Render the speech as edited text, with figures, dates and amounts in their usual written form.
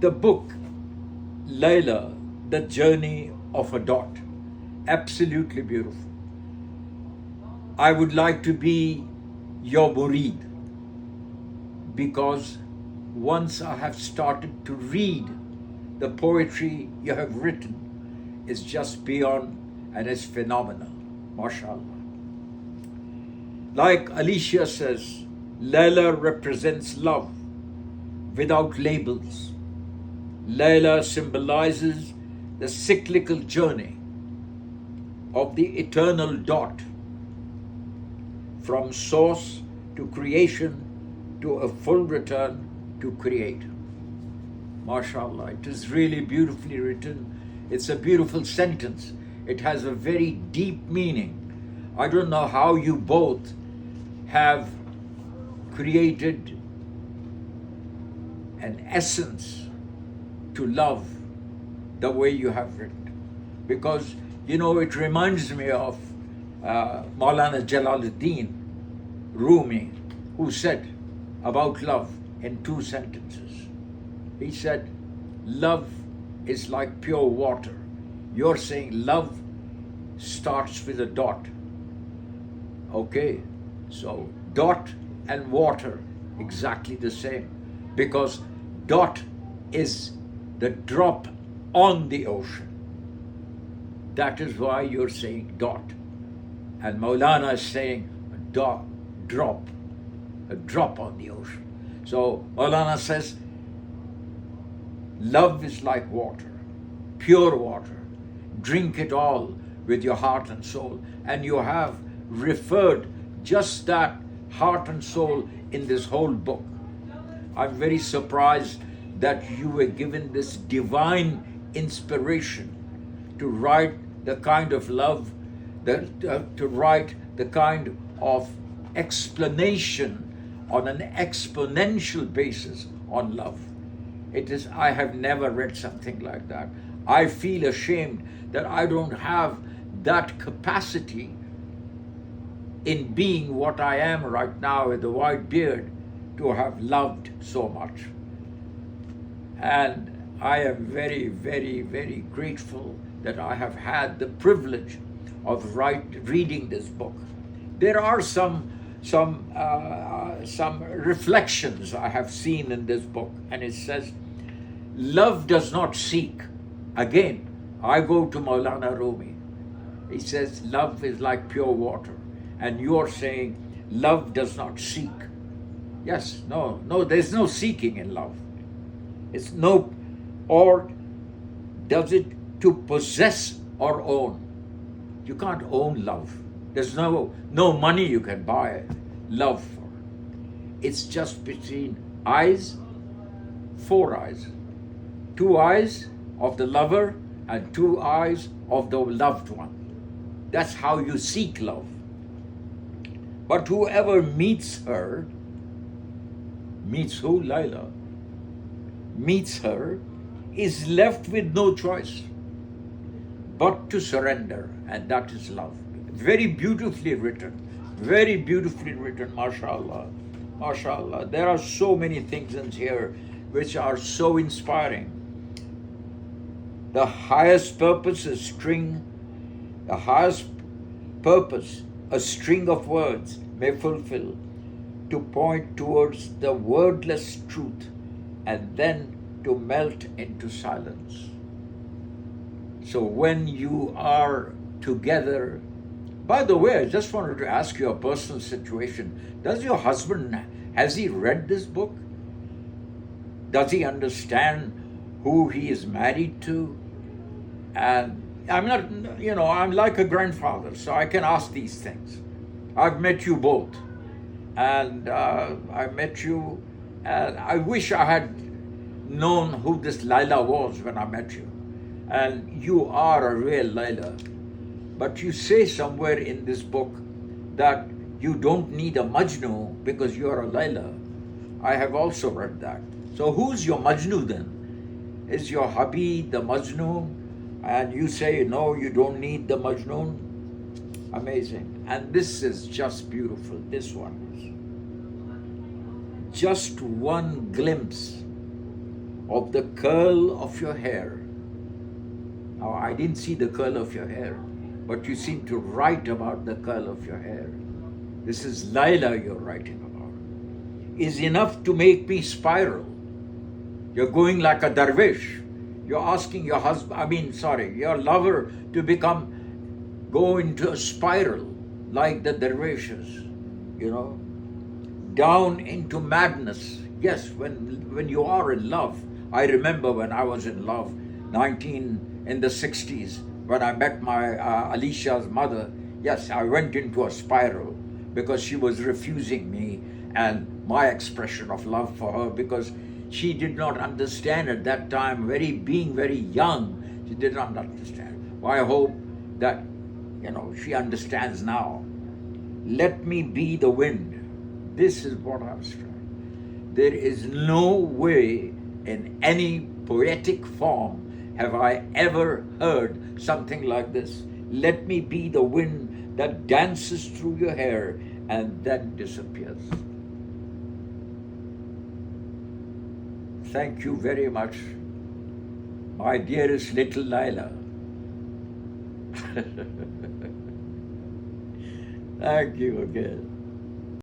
The book, Layla, The Journey of a Dot, absolutely beautiful. I would like to be your murid because once I have started to read the poetry you have written, it's just beyond and it's phenomenal. MashaAllah. Like Alicia says, Layla represents love without labels. Layla symbolizes the cyclical journey of the eternal dot from source to creation to a full return to create. MashaAllah, it is really beautifully written. It's a beautiful sentence. It has a very deep meaning. I don't know how you both have created an essence to love the way you have written. Because, it reminds me of Maulana Jalaluddin Rumi, who said about love in 2 sentences. He said, love is like pure water. You're saying love starts with a dot. Okay, so dot and water, exactly the same. Because dot is the drop on the ocean. That is why you're saying dot. And Maulana is saying drop, a drop on the ocean. So Maulana says, love is like water, pure water. Drink it all with your heart and soul. And you have referred just that heart and soul in this whole book. I'm very surprised that you were given this divine inspiration to write the kind of love, to write the kind of explanation on an exponential basis on love. I have never read something like that. I feel ashamed that I don't have that capacity in being what I am right now with the white beard to have loved so much. And I am very, very, very grateful that I have had the privilege of reading this book. There are some reflections I have seen in this book, and it says, love does not seek. Again, I go to Maulana Rumi. He says, love is like pure water. And you're saying, love does not seek. Yes, no, there's no seeking in love. It's no, or does it to possess or own? You can't own love. There's no money you can buy love for. It's just between eyes, 4 eyes. 2 eyes of the lover and 2 eyes of the loved one. That's how you seek love. But whoever meets her, meets who? Layla. Meets her, is left with no choice but to surrender, and that is love. Very beautifully written, mashallah, mashallah. There are so many things in here which are so inspiring. The highest purpose, a string of words may fulfill, to point towards the wordless truth and then to melt into silence. So when you are together, by the way, I just wanted to ask you a personal situation. Does your husband, has he read this book? Does he understand who he is married to? And I'm not, I'm like a grandfather, so I can ask these things. I've met you both. And I met you, and I wish I had known who this Layla was when I met you. And you are a real Layla. But you say somewhere in this book that you don't need a Majnu because you are a Layla. I have also read that. So who's your Majnu then? Is your hubby the Majnu? And you say, no, you don't need the Majnun? Amazing. And this is just beautiful. This one is just one glimpse of the curl of your hair. Now, I didn't see the curl of your hair, but you seem to write about the curl of your hair. This is Layla you're writing about. Is enough to make me spiral. You're going like a dervish. You're asking your your lover to go into a spiral like the dervishes, down into madness. Yes, when you are in love. I remember when I was in love, in the 60s, when I met my Alicia's mother. Yes, I went into a spiral because she was refusing me and my expression of love for her, because she did not understand at that time, being very young, she did not understand. Well, I hope that, she understands now. Let me be the wind. This is what I was trying. There is no way in any poetic form have I ever heard something like this. Let me be the wind that dances through your hair and then disappears. Thank you very much, my dearest little Layla. Thank you again.